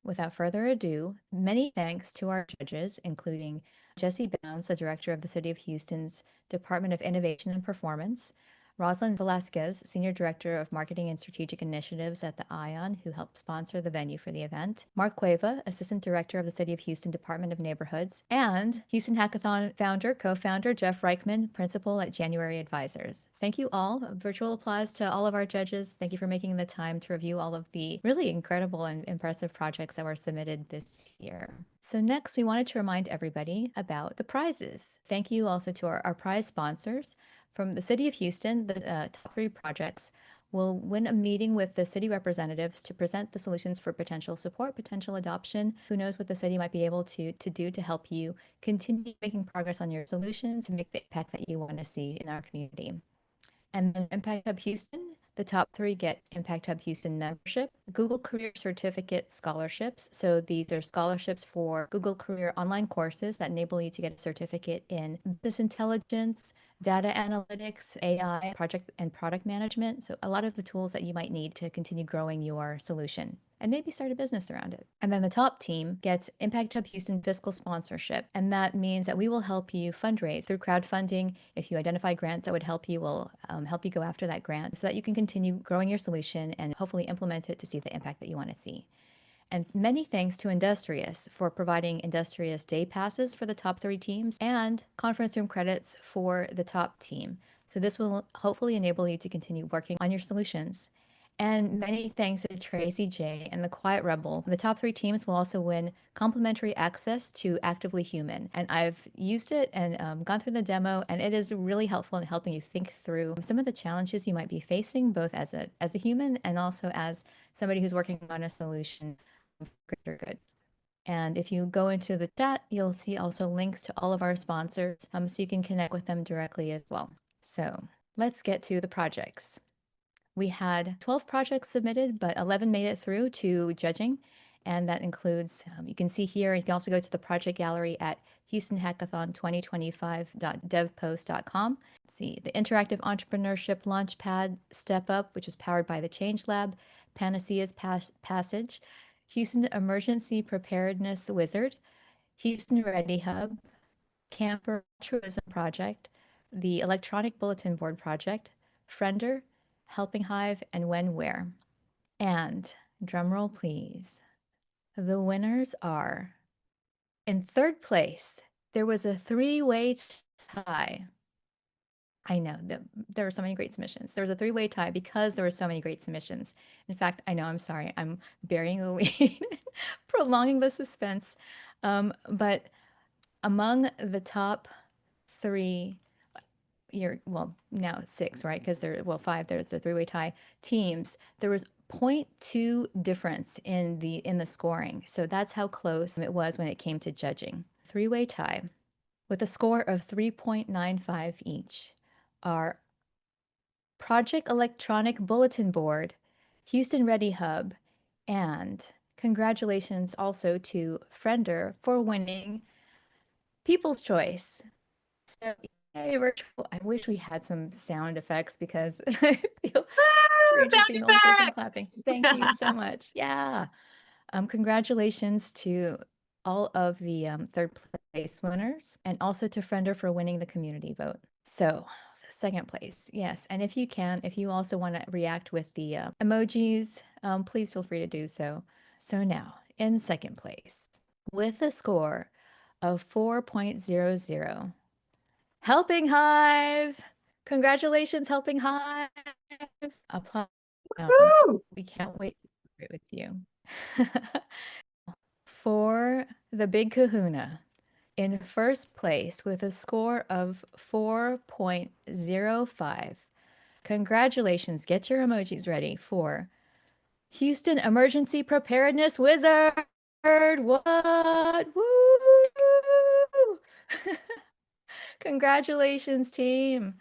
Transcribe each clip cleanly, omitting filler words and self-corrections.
without further ado, many thanks to our judges, including Jesse Bounds, the director of the City of Houston's Department of Innovation and Performance, Rosalind Velasquez, Senior Director of Marketing and Strategic Initiatives at the ION, who helped sponsor the venue for the event, Mark Cueva, Assistant Director of the City of Houston Department of Neighborhoods, and Houston Hackathon co-founder Jeff Reichman, Principal at January Advisors. Thank you all. A virtual applause to all of our judges. Thank you for making the time to review all of the really incredible and impressive projects that were submitted this year. So next, we wanted to remind everybody about the prizes. Thank you also to our prize sponsors. From the City of Houston, the top 3 projects will win a meeting with the city representatives to present the solutions for potential support, potential adoption. Who knows what the city might be able to do to help you continue making progress on your solutions to make the impact that you want to see in our community. And then Impact Hub Houston, the top 3 get Impact Hub Houston membership, Google Career Certificate scholarships. So these are scholarships for Google Career online courses that enable you to get a certificate in business intelligence, data analytics, AI, project and product management. So a lot of the tools that you might need to continue growing your solution and maybe start a business around it. And then the top team gets Impact Hub Houston fiscal sponsorship. And that means that we will help you fundraise through crowdfunding. If you identify grants that would help you, we'll help you go after that grant so that you can continue growing your solution and hopefully implement it to see the impact that you want to see. And many thanks to Industrious for providing Industrious day passes for the top 3 teams and conference room credits for the top team. So this will hopefully enable you to continue working on your solutions. And many thanks to Tracy J and the Quiet Rebel. The top 3 teams will also win complimentary access to Actively Human. And I've used it and gone through the demo, and it is really helpful in helping you think through some of the challenges you might be facing, both as a human and also as somebody who's working on a solution for greater good. And if you go into the chat, you'll see also links to all of our sponsors, so you can connect with them directly as well. So let's get to the projects. We had 12 projects submitted, but 11 made it through to judging. And that includes, you can see here, you can also go to the project gallery at houstonhackathon2025.devpost.com. See, the Interactive Entrepreneurship Launchpad Step Up, which is powered by the Change Lab, Panacea's Passage, Houston Emergency Preparedness Wizard, Houston Ready Hub, Camper Altruism Project, the Electronic Bulletin Board Project, Friender, Helping Hive, and When Where. And drumroll please. The winners are, in 3rd place, there was a 3-way tie. I know that there were so many great submissions. There was a 3-way tie because there were so many great submissions. In fact, I know, I'm sorry, I'm burying the lead, prolonging the suspense. But among the top 3, now 6, right? Because 5, there's a 3-way tie teams. There was 0.2 difference in the scoring. So that's how close it was when it came to judging. 3-way tie with a score of 3.95 each are Project Electronic Bulletin Board, Houston Ready Hub, and congratulations also to Friender for winning People's Choice. So yay, virtual. I wish we had some sound effects because I feel strange as being the only person clapping. Thank you so much. Yeah. Congratulations to all of the 3rd place winners and also to Friender for winning the community vote. So 2nd place, yes. And if you also want to react with the emojis, please feel free to do so. So now, in 2nd place, with a score of 4.00, Helping Hive. Congratulations, Helping Hive. Applause. We can't wait to celebrate with you. For the Big Kahuna, in 1st place with a score of 4.05. Congratulations. Get your emojis ready for Houston Emergency Preparedness Wizard. What? Woo! Congratulations, team.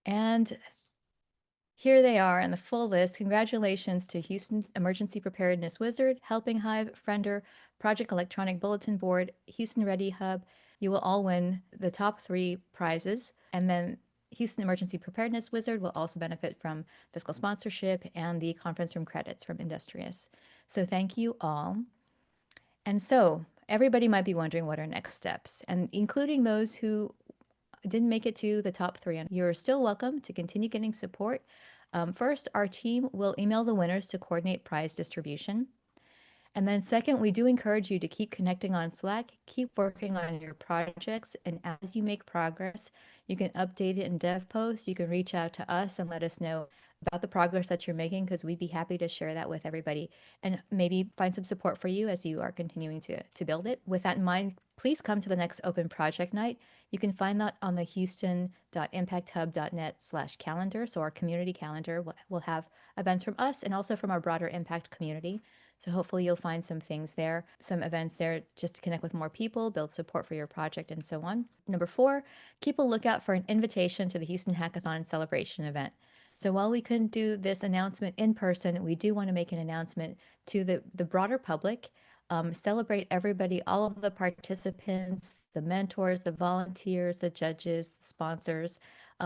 And here they are in the full list. Congratulations to Houston Emergency Preparedness Wizard, Helping Hive, Friender, Project Electronic Bulletin Board, Houston Ready Hub. You will all win the top 3 prizes. And then Houston Emergency Preparedness Wizard will also benefit from fiscal sponsorship and the conference room credits from Industrious. So thank you all. And so everybody might be wondering what are next steps, and including those who didn't make it to the top three. You're still welcome to continue getting support. First, our team will email the winners to coordinate prize distribution. And then second, we do encourage you to keep connecting on Slack, keep working on your projects, and as you make progress, you can update it in dev posts. You can reach out to us and let us know about the progress that you're making, because we'd be happy to share that with everybody and maybe find some support for you as you are continuing to build it. With that in mind, please come to the next open project night. You can find that on the houston.impacthub.net/calendar. So our community calendar will have events from us and also from our broader impact community. So hopefully you'll find some things there, some events there just to connect with more people, build support for your project, and so on. Number 4, keep a lookout for an invitation to the Houston Hackathon celebration event. So while we couldn't do this announcement in person, we do want to make an announcement to the broader public. Celebrate everybody, all of the participants, the mentors, the volunteers, the judges, the sponsors,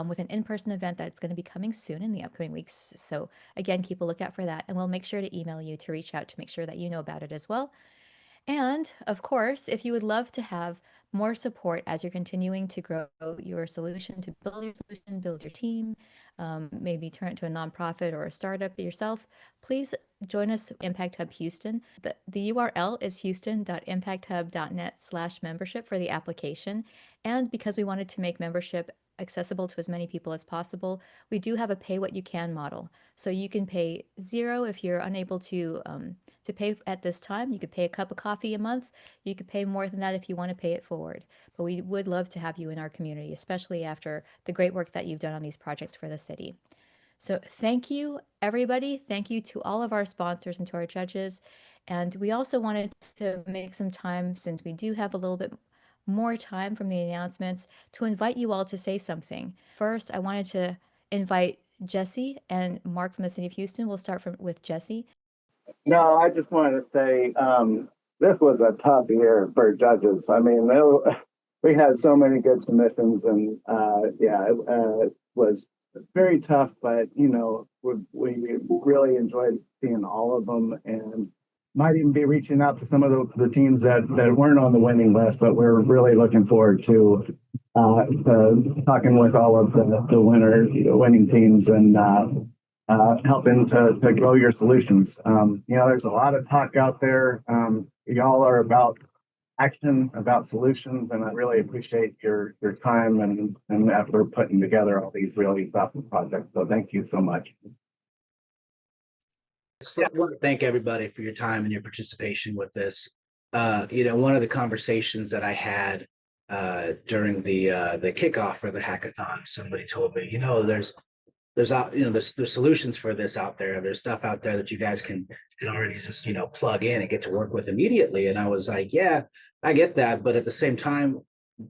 with an in-person event that's going to be coming soon in the upcoming weeks. So again, keep a lookout for that, and we'll make sure to email you to reach out to make sure that you know about it as well. And of course, if you would love to have more support as you're continuing to grow your solution, to build your solution, build your team, maybe turn it to a nonprofit or a startup yourself, please join us, Impact Hub Houston. The URL is houston.impacthub.net/membership for the application. And because we wanted to make membership accessible to as many people as possible, we do have a pay what you can model. So you can pay zero if you're unable to pay at this time. You could pay a cup of coffee a month. You could pay more than that if you want to pay it forward. But we would love to have you in our community, especially after the great work that you've done on these projects for the city. So thank you, everybody. Thank you to all of our sponsors and to our judges. And we also wanted to make some time, since we do have a little bit more time from the announcements, to invite you all to say something. First, I wanted to invite Jesse and Mark from the City of Houston. We'll start with Jesse. No, I just wanted to say this was a tough year for judges. I mean, we had so many good submissions, and it was very tough. But we really enjoyed seeing all of them, and might even be reaching out to some of the teams that weren't on the winning list. But we're really looking forward to talking with all of the winning teams and helping to grow your solutions. There's a lot of talk out there. Y'all are about action, about solutions, and I really appreciate your time and effort putting together all these really thoughtful projects. So thank you so much. So I want to thank everybody for your time and your participation with this. One of the conversations that I had during the kickoff for the hackathon, somebody told me, there's solutions for this out there. There's stuff out there that you guys can already just plug in and get to work with immediately. And I was like, yeah, I get that, but at the same time,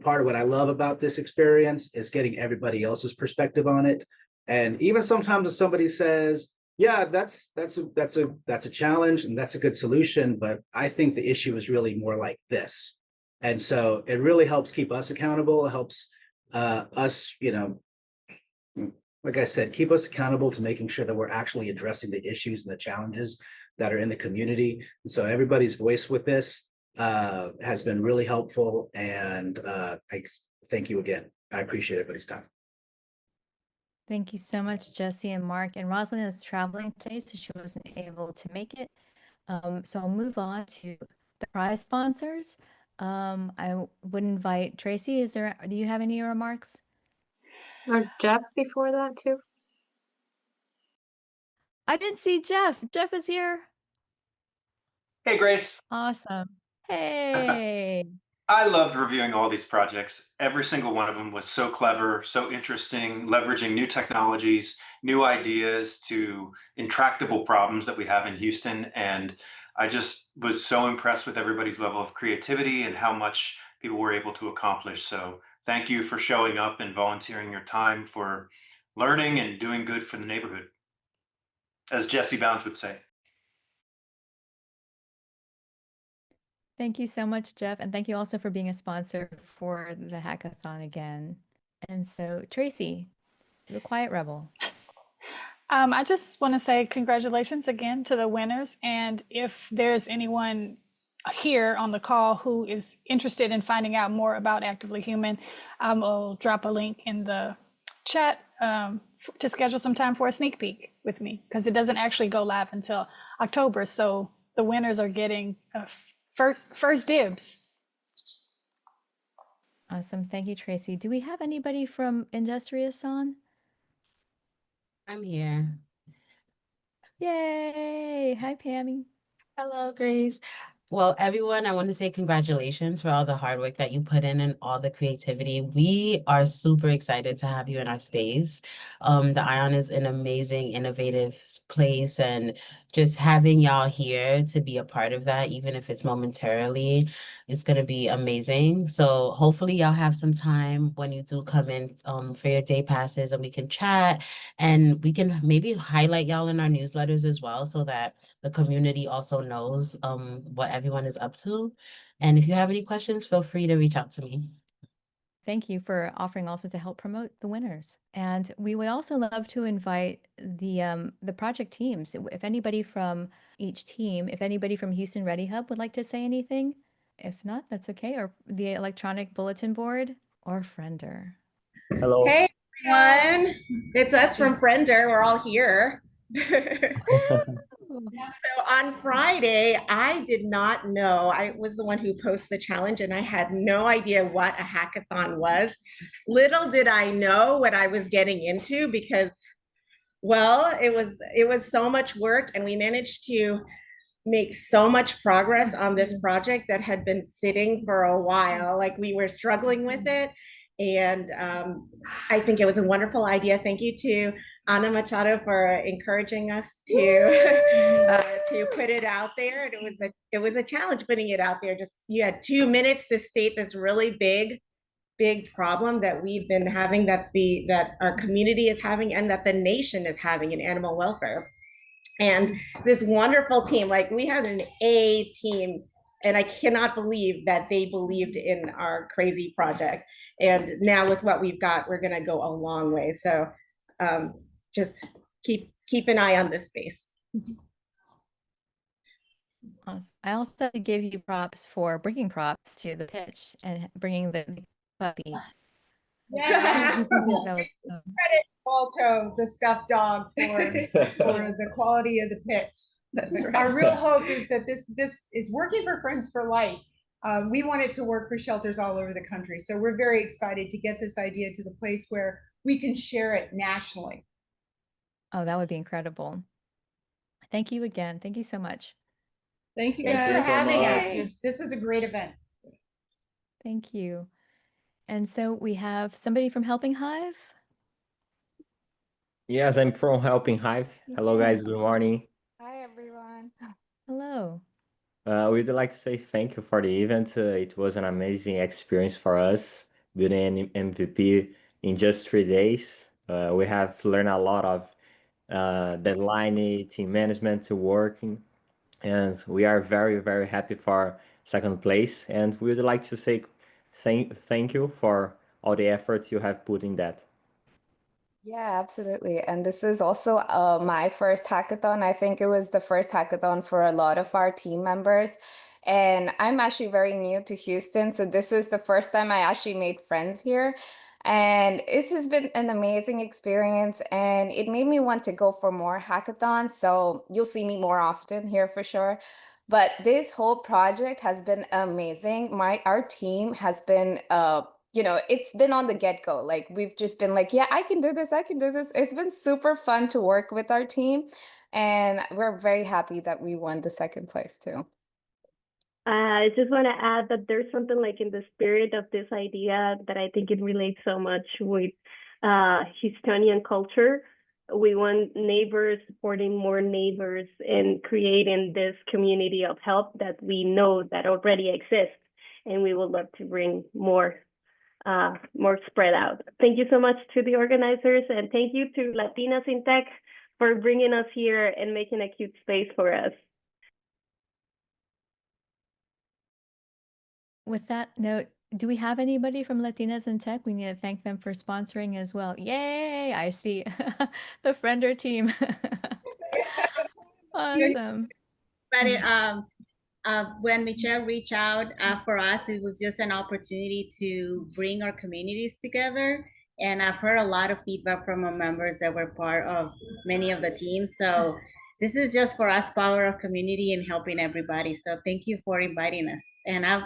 part of what I love about this experience is getting everybody else's perspective on it. And even sometimes when somebody says, yeah, that's a challenge and that's a good solution, but I think the issue is really more like this. And so it really helps keep us accountable. It helps us, like I said, keep us accountable to making sure that we're actually addressing the issues and the challenges that are in the community. And so everybody's voice with this has been really helpful. And thank you again. I appreciate everybody's time. Thank you so much, Jesse and Mark. And Rosalind is traveling today, so she wasn't able to make it. So I'll move on to the prize sponsors. I would invite Tracy. Do you have any remarks? Or Jeff before that too? I didn't see Jeff. Jeff is here. Hey, Grace. Awesome. Hey. I loved reviewing all these projects. Every single one of them was so clever, so interesting, leveraging new technologies, new ideas to intractable problems that we have in Houston. And I just was so impressed with everybody's level of creativity and how much people were able to accomplish. So thank you for showing up and volunteering your time for learning and doing good for the neighborhood, as Jesse Bounds would say. Thank you so much, Jeff. And thank you also for being a sponsor for the hackathon again. And so, Tracy, the Quiet Rebel. I just want to say congratulations again to the winners. And if there's anyone here on the call who is interested in finding out more about Actively Human, I will drop a link in the chat to schedule some time for a sneak peek with me, because it doesn't actually go live until October. So the winners are getting first dibs. Awesome. Thank you, Tracy. Do we have anybody from Industrious on? I'm here. Yay. Hi, Pammy. Hello, Grace. Well, everyone, I want to say congratulations for all the hard work that you put in and all the creativity. We are super excited to have you in our space. The Ion is an amazing, innovative place, and just having y'all here to be a part of that, even if it's momentarily, it's going to be amazing. So hopefully y'all have some time when you do come in for your day passes, and we can chat, and we can maybe highlight y'all in our newsletters as well, so that the community also knows what everyone is up to. And if you have any questions, feel free to reach out to me. Thank you for offering also to help promote the winners. And we would also love to invite the project teams. If anybody from each team, if anybody from Houston Ready Hub would like to say anything, if not, that's okay. Or the electronic bulletin board or Friender. Hello. Hey everyone, it's us from Friender. We're all here. So on Friday, I did not know. I was the one who posted the challenge, and I had no idea what a hackathon was. Little did I know what I was getting into, because, well, it was so much work, and we managed to make so much progress on this project that had been sitting for a while. Like, we were struggling with it. And I think it was a wonderful idea. Thank you to Ana Machado for encouraging us to put it out there. And it was a challenge putting it out there. Just, you had 2 minutes to state this really big problem that we've been having, that our community is having, and that the nation is having in animal welfare. And this wonderful team, like, we had an A team, and I cannot believe that they believed in our crazy project. And now with what we've got, we're going to go a long way. So just keep an eye on this space. Awesome. I also have to give you props for bringing props to the pitch and bringing the puppy. Yeah. That was, Credit Balto, the stuffed dog, for the quality of the pitch. That's right. Our real hope is that this is working for Friends for Life. We want it to work for shelters all over the country. So we're very excited to get this idea to the place where we can share it nationally. oh, that would be incredible. Thank you again. Thank you so much. Thank you Thank guys you for so having much. us. This is a great event. Thank you. And so we have somebody from Helping Hive. Yes, I'm from Helping Hive. Hello, guys. Good morning. Hi, everyone. Hello. We'd like to say thank you for the event. It was an amazing experience for us, building an MVP in just 3 days. We have learned a lot of deadline, team management to working, and we are very, very happy for second place. And we would like to say thank you for all the effort you have put in that. Yeah, absolutely. And this is also my first hackathon. I think it was the first hackathon for a lot of our team members. And I'm actually very new to Houston. So this was the first time I actually made friends here. And this has been an amazing experience. And it made me want to go for more hackathons. So you'll see me more often here for sure. But this whole project has been amazing. Our team has been it's been on the get-go. Like, we've just been like, yeah, I can do this. I can do this. It's been super fun to work with our team. And we're very happy that we won the second place too. I just want to add that there's something like in the spirit of this idea that I think it relates so much with Houstonian culture. We want neighbors supporting more neighbors and creating this community of help that we know that already exists. And we would love to bring more spread out. Thank you so much to the organizers, and thank you to Latinas in Tech for bringing us here and making a cute space for us. With that note, Do we have anybody from Latinas in Tech? We need to thank them for sponsoring as well. Yay! I see the Friender team. Awesome. But when Michelle reached out for us, it was just an opportunity to bring our communities together. And I've heard a lot of feedback from our members that were part of many of the teams. So this is just for us, power of community and helping everybody. So thank you for inviting us. And I've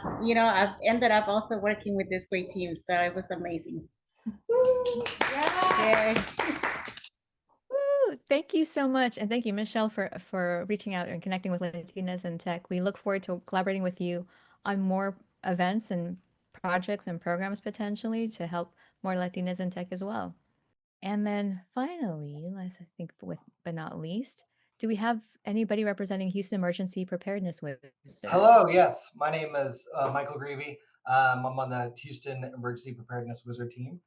ended up also working with this great team. So it was amazing. Yeah. Woo! Thank you so much. And thank you, Michelle, for reaching out and connecting with Latinas in Tech. We look forward to collaborating with you on more events and projects and programs potentially to help more Latinas in Tech as well. And then finally, last I think but not least, do we have anybody representing Houston Emergency Preparedness Wizard? Hello, yes. My name is Michael Greavy. I'm on the Houston Emergency Preparedness Wizard team.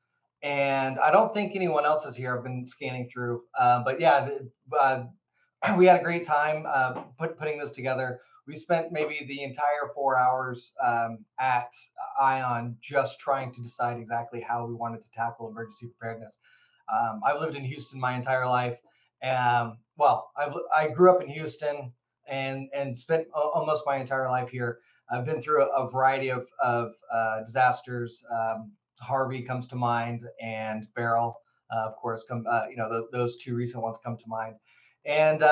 And I don't think anyone else is here. I've been scanning through. But yeah, we had a great time putting this together. We spent maybe the entire 4 hours at ION just trying to decide exactly how we wanted to tackle emergency preparedness. I've lived in Houston my entire life. Well, I grew up in Houston and spent almost my entire life here. I've been through a variety of disasters. Harvey comes to mind, and Beryl, of course, those two recent ones come to mind. And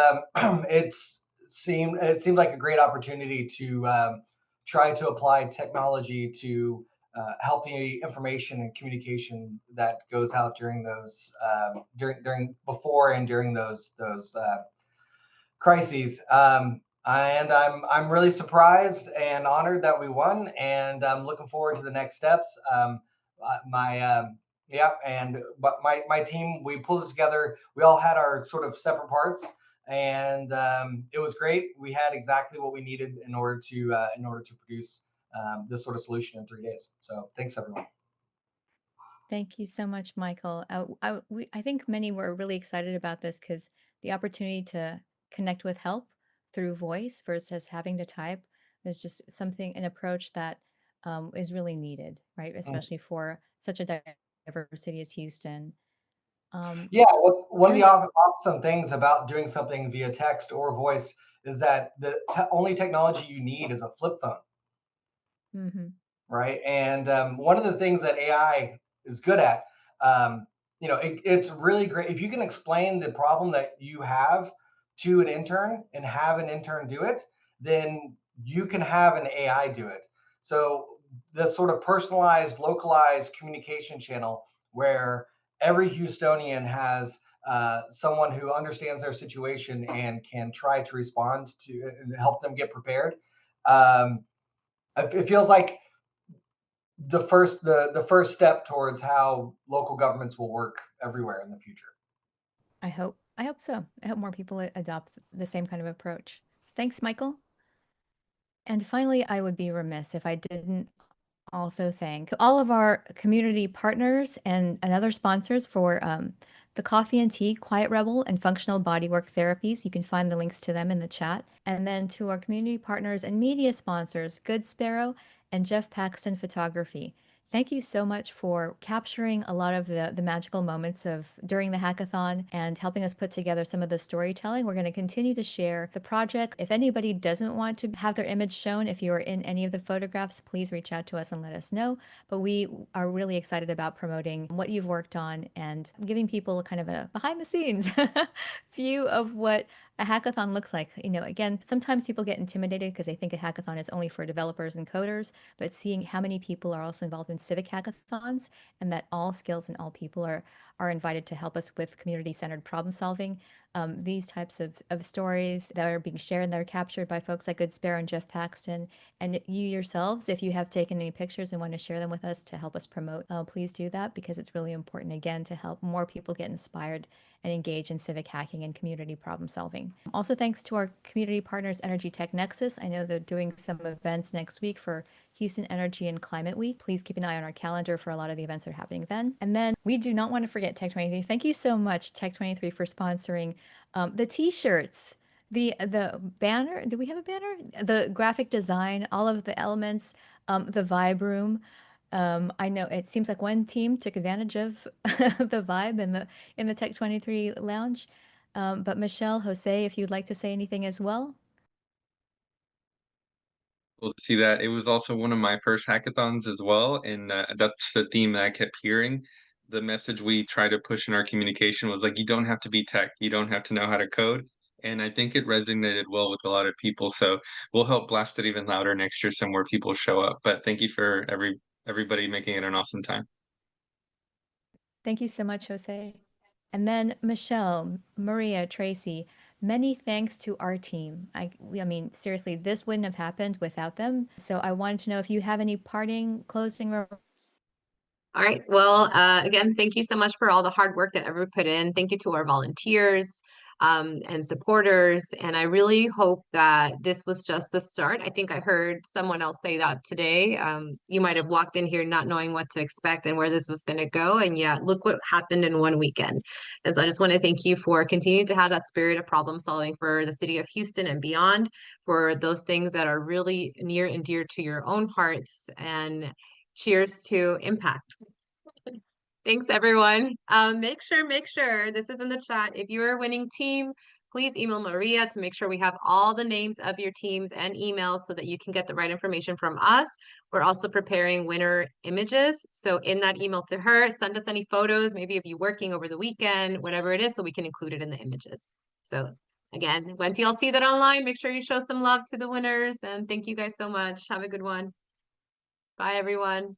it seemed like a great opportunity to try to apply technology to help the information and communication that goes out during those during before and during those crises. And I'm really surprised and honored that we won, and I'm looking forward to the next steps. But my team, we pulled this together. We all had our sort of separate parts, and it was great. We had exactly what we needed in order to produce this sort of solution in 3 days. So thanks everyone. Thank you so much, Michael. I think many were really excited about this because the opportunity to connect with help through voice versus having to type is just an approach that is really needed, right? Especially for such a diverse city as Houston. Yeah, one of the awesome things about doing something via text or voice is that the only technology you need is a flip phone. Mm-hmm. Right? And one of the things that AI is good at, it's really great if you can explain the problem that you have to an intern and have an intern do it, then you can have an AI do it. So the sort of personalized, localized communication channel where every Houstonian has someone who understands their situation and can try to respond to and help them get prepared. It feels like the first step towards how local governments will work everywhere in the future. I hope so. I hope more people adopt the same kind of approach. So thanks, Michael. And finally, I would be remiss if I didn't also thank all of our community partners and other sponsors for the Coffee and Tea, Quiet Rebel, and Functional Bodywork Therapies. You can find the links to them in the chat. And then to our community partners and media sponsors, Good Sparrow and Jeff Paxton Photography. Thank you so much for capturing a lot of the magical moments of during the hackathon and helping us put together some of the storytelling. We're going to continue to share the project. If anybody doesn't want to have their image shown, if you're in any of the photographs, please reach out to us and let us know. But we are really excited about promoting what you've worked on and giving people kind of a behind the scenes view of what a hackathon looks like. Again, sometimes people get intimidated because they think a hackathon is only for developers and coders, but seeing how many people are also involved in civic hackathons and that all skills and all people are invited to help us with community-centered problem solving. These types of stories that are being shared and that are captured by folks like Good Sparrow and Jeff Paxton, and you yourselves, if you have taken any pictures and want to share them with us to help us promote, please do that because it's really important, again, to help more people get inspired and engage in civic hacking and community problem solving. Also, thanks to our community partners, Energy Tech Nexus. I know they're doing some events next week for Houston Energy and Climate Week. Please keep an eye on our calendar for a lot of the events that are happening then. And then we do not want to forget Tech23. Thank you so much, Tech23, for sponsoring the t-shirts, the banner. Do we have a banner? The graphic design, all of the elements, the vibe room. I know it seems like one team took advantage of the vibe in the Tech 23 lounge. But Michelle, Jose, if you'd like to say anything as well. We'll see that. It was also one of my first hackathons as well, and that's the theme that I kept hearing. The message we try to push in our communication was like, you don't have to be tech, you don't have to know how to code. And I think it resonated well with a lot of people. So we'll help blast it even louder next year, some more people show up. But thank you for everybody making it an awesome time. Thank you so much, Jose. And then Michelle, Maria, Tracy, many thanks to our team. I mean, seriously, this wouldn't have happened without them. So I wanted to know if you have any parting, closing remarks. All right. Well, again, thank you so much for all the hard work that everyone put in. Thank you to our volunteers and supporters. And I really hope that this was just a start. I think I heard someone else say that today. You might have walked in here not knowing what to expect and where this was going to go. And yeah, look what happened in one weekend. And so I just want to thank you for continuing to have that spirit of problem solving for the city of Houston and beyond, for those things that are really near and dear to your own hearts. And cheers to impact. Thanks, everyone. Make sure this is in the chat. If you're a winning team, please email Maria to make sure we have all the names of your teams and emails so that you can get the right information from us. We're also preparing winner images. So in that email to her, send us any photos, maybe of you working over the weekend, whatever it is, so we can include it in the images. So again, once you all see that online, make sure you show some love to the winners. And thank you guys so much. Have a good one. Bye, everyone.